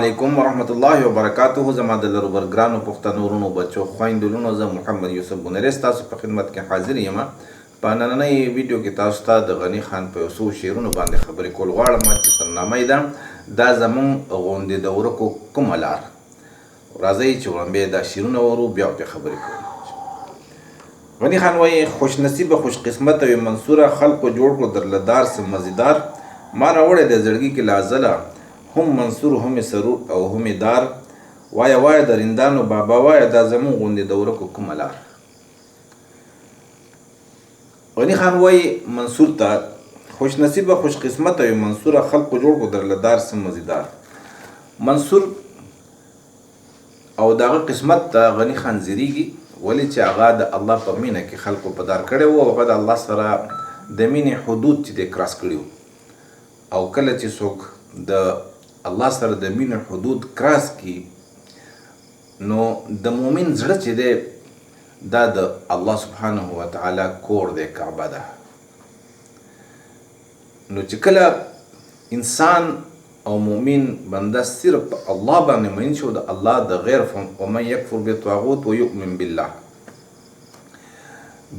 علیکم ورحمت الله وبرکاته. زما د لرو برګرانو پښتنو ورونو بچو خویندلونو، زه محمد یوسف بنری ستاسو په خدمت کې حاضر یم. په نننۍ ویډیو کې تاسو ته د غني خان په یو څو شعرونو باندې خبرې کول غواړم چې سرنامه یې ده دا زموږ غوندې د ورکو کومه لار. راځئ چې وړاندې دا شعرونه ورو بیا پرې خبرې کوو. غني خان وایي: خوش نصیبه خوش قسمته وي منصوره، خلقو جوړ کړو درلدار سم مزیدار. ما راوړی د زړګي کې لازله، هم منصور هم سرور او هم دار. وایا وایا د رندانو بابا وایا دا زمون غوندې د ورکو کومه لار. غني خان وایي منصور ته خوش نصیبه خوش قسمته وي منصوره، خلقو جوړ کړو درلدار سم مزیدار. منصور او دغه قسمت ته غني خان زیریږي، ولې چې هغه د الله په مینه کې خلقو په دار کړی و او هغه د الله سره د مینې حدود چې دی کراس کړي و. او کله چې څوک د الله سره د مینې حدود کراس کی نو د مؤمن زړه چې دی دا د الله سبحانه وتعالی کور دی، کعبه ده. نو چې کله انسان او مؤمن بنده صرف الله باندې مین شو، د الله د غیر ومن یکفر بالطاغوت ویؤمن بالله،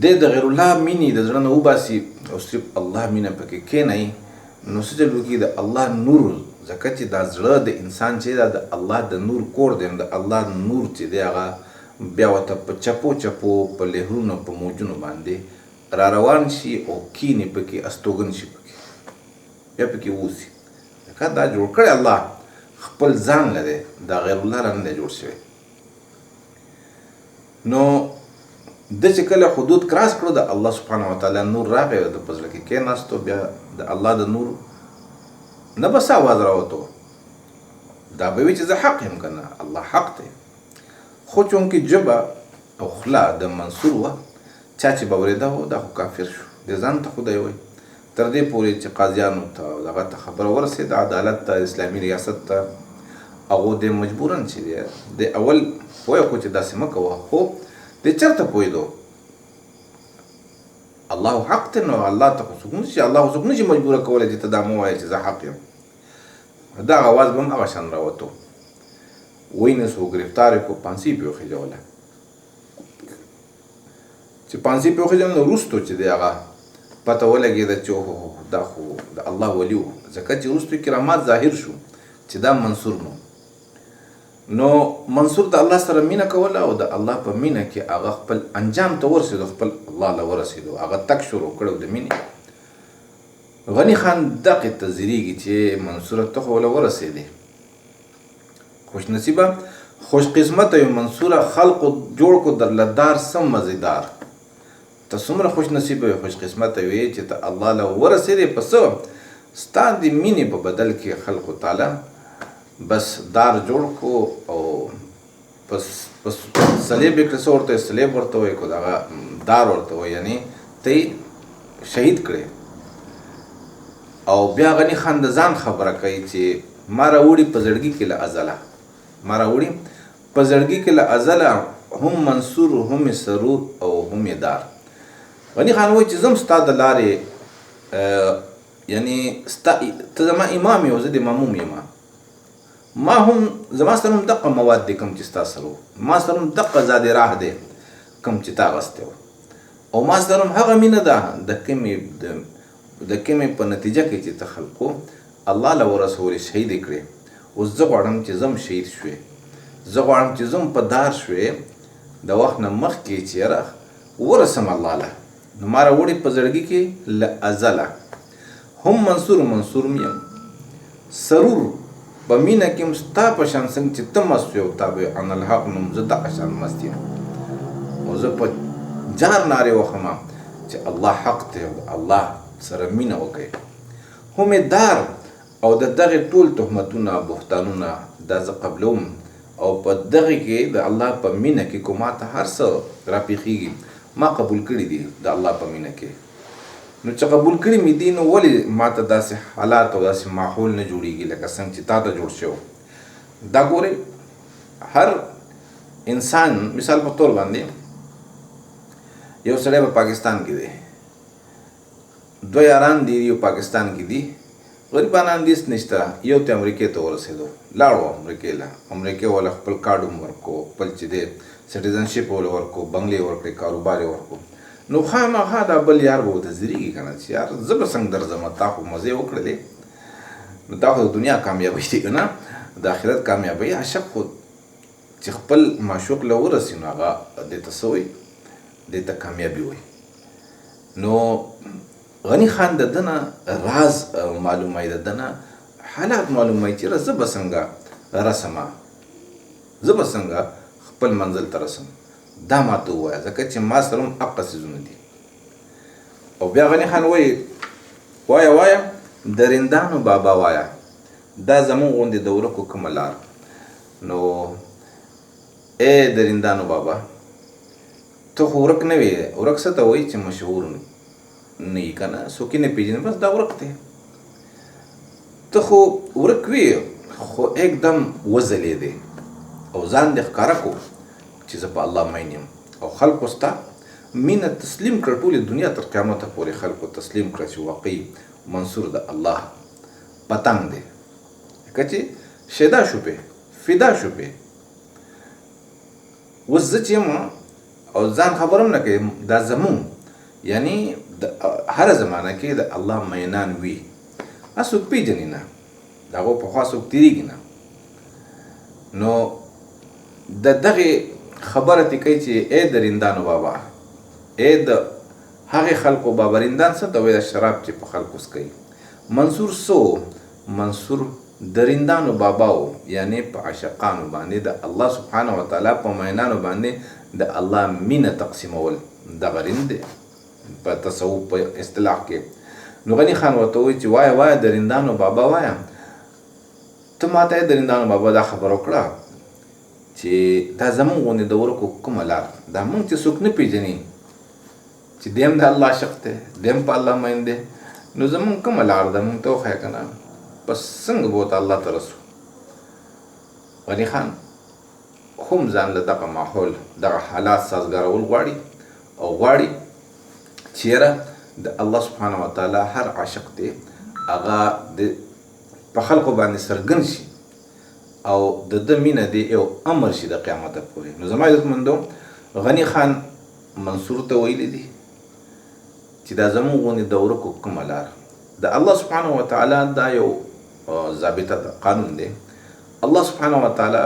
د غیر الله مینې د زړه نه وباسي او صرف الله مینه پکې کینئ، نو څه چل وکړي د الله نور، ځکه چې دا زړه د انسان چې دا د الله د نور کور دی، د الله نور چې دی هغه بیا ورته په چپو چپو په لهرونو په موجونو باندې را روان شي او کینې پکې استوګن شي، پکې بیا پکې اوسي. ځکه دا جوړ کړی الله خپل ځان له دی، دا غیر الله را نه دی جوړ شوی. نو د چې کله حدود کراس کړو د الله سبحانه وتعالی نور راغی او د په زړه کې کېناستو، بیا د الله د نور نه بس آواز راوتو، دا به وي چې زه حق یم که نه، الله حق دی. خو چونکې ژبه او خوله د منصور وه، چا چې به اورېده و دا خو کافر شو، د ځان ته خدای وایي. تر دې پورې چې قاضیانو ته او دغه ته خبره ورسېده، عدالت ته، اسلامي ریاست ته، هغو د مجبورن چې دی د اول پوه کړو چې داسې مه کوه، خو د چېرته پوهېدو الله حق دی. نو الله ته خو څوک نشي، الله خو څوک نشي مجبوره کولی چې ته دا مه وایې چې زه حق یم. دغه اواز به هم هغه شان راوتو. ونیسو ګرفتار یې کړو، پانسي پرې وخېژوله. چې پانسي پرې وخېژوله نو وروستو چې دی هغه پته ولګېده چې اوهو دا خو د الله ولي و، ځکه چې وروستو کرامات ظاهر شو چې دا منصور نو. نو منصور د الله سره مینه کوله او د الله په مینه کې هغه خپل انجام ته ورسېدو، خپل الله له ورسېدو، هغه تک شروع کړی د مینې. غني خان دقې ته زیریږي چې منصوره ته خو له ورسېدې. خوش نصیبه خوش قسمته وي منصوره، خلقو جوړ کړو درلدار سم مزیدار. ته څومره خوش نصیبه وي خوش قسمته وي چې ته الله له ورسېدې، په څه ستا د مینې په بدل کې خلقو تعالی بس دار جوړ کو او پس صلیب یې کړه، څه ورته صلیب ورته وایي، کو دغه دار ورته وایي، یعنی ته شهید کړې. او بیا غني خان د ځان خبره کوي چې ما راوړي په زړګي کې له ازله، ما راوړي په زړګي کې له ازله، هم منصور هم سرور او هم دار. غني خان وایي چې زم ستا د لارې یعنی ته زما امام یې او زه د ماموم یم، ما هم زما سره هم دقه مواد دی کوم چې ستا سره و، ما سره هم دقه زاد راه دی کوم چې تا اغوستی و، او ما سره هم هغه مینه ده د کومې په نتیجه کې چې ته خلقو الله له ورسولې شهید یې کړې. اوس زه غواړم چې زم شهید شوې، زه غواړم چې زم په دار شوې د وخت نه مخکې چې یاره ورسم الله له. نو ما راوړي په زړګي کې له ازله، هم منصور منصور یم، سرور په مینه کې هم ستا په شان څنګه چې ته مست یو تا به عن الحق نوم زه دغه شان مست یم. او زه په جار نارې وخمه چې الله حق دی او الله سره مینه وکړئ. هم دار او د دغې ټول تهمتونه بهتانونه دا زه قبلوم، او په دغې کې د الله په مینه کې کو ما ته هر څه راپېښېږي ما قبول کړي دي د الله په مینه کې. نو چې قبول کړي مې دي نو ولې ما ته داسې حالات او داسې ماحول نه جوړېږي لکه څنګه چې تا ته جوړ شو. دا ګورئ هر انسان مثال په طور باندې یو سړی په پاکستان کې دی، دوه یاران دي یو پاکستان کې دي، غریبانان دیس نشته. یو ته امریکې ته ورسېدو، لاړو امریکې له. امریکې والا خپل کارډ هم ورکو، خپل چې دی سټیزنشپ ول ورکو، بنګلې ورکړې، کاروبار یې ورکو. نو خامخا دا بل یار به ورته ځېرېږي که نه چې یار زه به څنګه درځم، تا خو مزې وکړلې، نو دا خو د دنیا کامیابۍ دی که نه، د آخرت کامیابۍ. عاشق خو چې خپل معشوق له ورسي نو هغه دې ته څه وایي، دې ته کامیابي وایي. نو غني خان د ده نه راز معلوموي، د ده نه حالات معلوموي چې زه به څنګه رسمه، زه به څنګه خپل منزل ته رسم. دا ما ته ووایه ځکه چې ما سره هم حقه څیزونه دي. او بیا غني خان وایي وایه درندانو بابا وایه، دا زمونږ غوندې د ورکو کومه لار. نو ای درندانو بابا، ته خو ورک نه وې. ورک څه ته وایي چې مشهور نه یي که نه، څوک یې نه پېژني، بس دا ورک دی. ته خو ورک وې خو एकदम وځلېدې او ځان دې ښکاره کو چې زه په الله مین یم. او خلکو ستا مینه تسلیم کړه، ټولې دنیا تر قیامته پورې خلکو تسلیم کړه چې واقعي منصور د الله پتنګ دی. که چې شیدا شو پې، فدا شو پې. اوس زه چې یم او ځان خبر هم نه کوي، دا زمونږ یعنی د هره زمانه کې د الله مینان وي. څوک پېژني نه، د هغو پخوا څوک تېرېږي نه. نو د دغې خبره تې کوي چې ای درندانو بابا، ای د هغې خلکو بابا. رندان څه ته وایي؟ د شراب چې په خلکو څکوي. منصور څه و؟ منصور درندانو بابا و، یعنی په عاشقانو باندې د الله سبحانه وتعالی په مینانو باندې د الله مینه تقسیمول. دغه رند دی په تصوف په اصطلاح کې. نو غني خان ورته وایي چې وایه درندانو بابا وایه. ته ما ته درندانو بابا دا خبره وکړه چې دا زمونږ غوندې د ورکو کومه لار، دا مونږ چې څوک نه پېژني چې دی هم د الله عاشق دی، دی هم په الله مین دی، نو زمونږ کومه لار ده مونږ ته وښیه که نه، بس څنګه به ورته الله ته رسو. غني خان هم ځان له دغه ماحول، دغه حالات سازګارول غواړي او غواړي چې یاره د الله سبحانه وتعالی هر عاشق دی هغه په خلکو باندې څرګند شي او د ده مینه دی یو امر شي د قیامته پورې. نو زما عزتمندو، غني خان منصور ته ویلی دي چې دا زموږ غوندې د ورکو کومه لار. د الله سبحانه وتعالی دا یو ضابطه ده، قانون دی. الله سبحانه وتعالی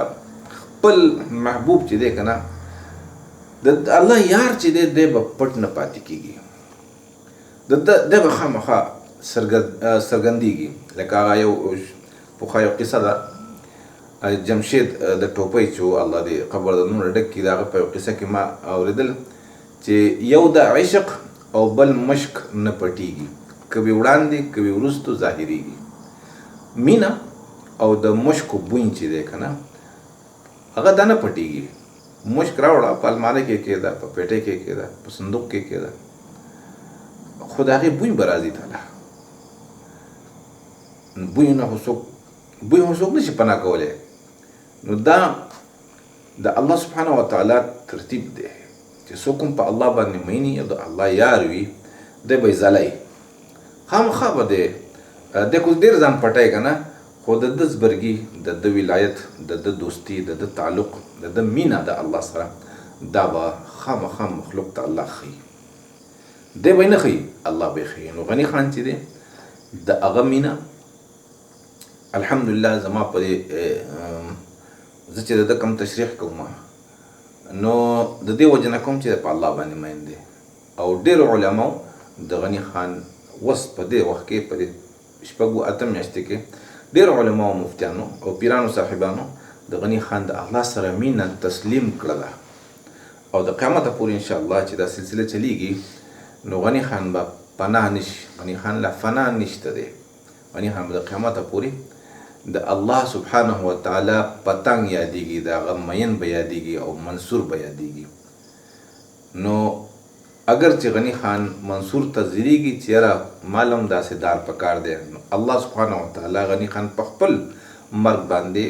خپل محبوب چې دی که نه، د الله یار چې دی دی به پټ نه پاتې کېږي، دی به خامخا څرګندېږي. لکه هغه یو پخوا یو قصه ده، جمشید د ټوپۍ چې الله دې قبر د نور ډک کړي، د هغه په یو قصه کې ما اورېدل چې یو د عشق او بل مشک نه پټېږي، کبي وړاندې کبي وروستو ظاهرېږي. مینه او د مشکو بوی چې دی که نه، هغه دا نه پټېږي. مشک راوړه، په الماره کې کېده، په پیټۍ کې کېده، په صندوق کې کېده، خو د هغې بوی به راځي تعالی. بوی خو څوک نشي پناه کولی. نو دا د الله سبحانه وتعالی ترتیب دی چې څوک هم په الله باندې مینی او د الله یار وي، دی به یې ځلی. خامخا به دی خو ډېر ځان پټی که نه، خو د ده زبرګي، د ده ولایت، د ده دوستي، د ده تعلق، د ده مینه د الله سره، دا به خامخا مخلوق ته الله ښیي. دی به یې نه ښیي، الله به یې ښیي. نو غني خان چې دی د هغه مینه الحمدلله زما په دې زه چې د ده کوم تشریح کوم، نو د دې وجه نه کوم چې په الله باندې مین دی. او ډېرو علماو د غني خان وس په دې وخت کې، په دې شپږو اتم میاشتې کې، ډېرو علماو مفتیانو او پیرانو صاحبانو د غني خان د الله سره مینه تسلیم کړله. او د قیامته پورې انشاءالله چې دا سلسله چلیږي، نو غني خان به پناه نشي، غني خان لا فنا نشته دی. غني خان به د قیامته پورې د الله سبحانه وتعالی پتنګ یادېږي، د هغه مین به یادېږي او منصور به یادېږي. نو اگر چې غني خان منصور ته ځیرېږي چې یاره مال هم داسې دار پکار دی، نو الله سبحانه وتعالی غني خان په خپل مرګ باندې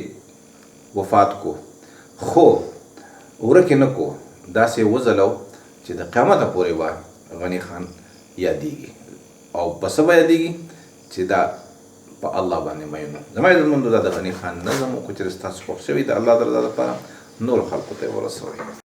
وفات کو، خو ورک یې نه کو، داسې وځلو چې د قیامته پورې به غني خان یادېږي. او په څه به یادېږي؟ چې دا په الله باندې مینو. زما عزتمندو دا د غني خان نظم و، که چېرې ستاسو خوښ شوي د الله د رضا لپاره نور خلکو ته یې ورسوئ.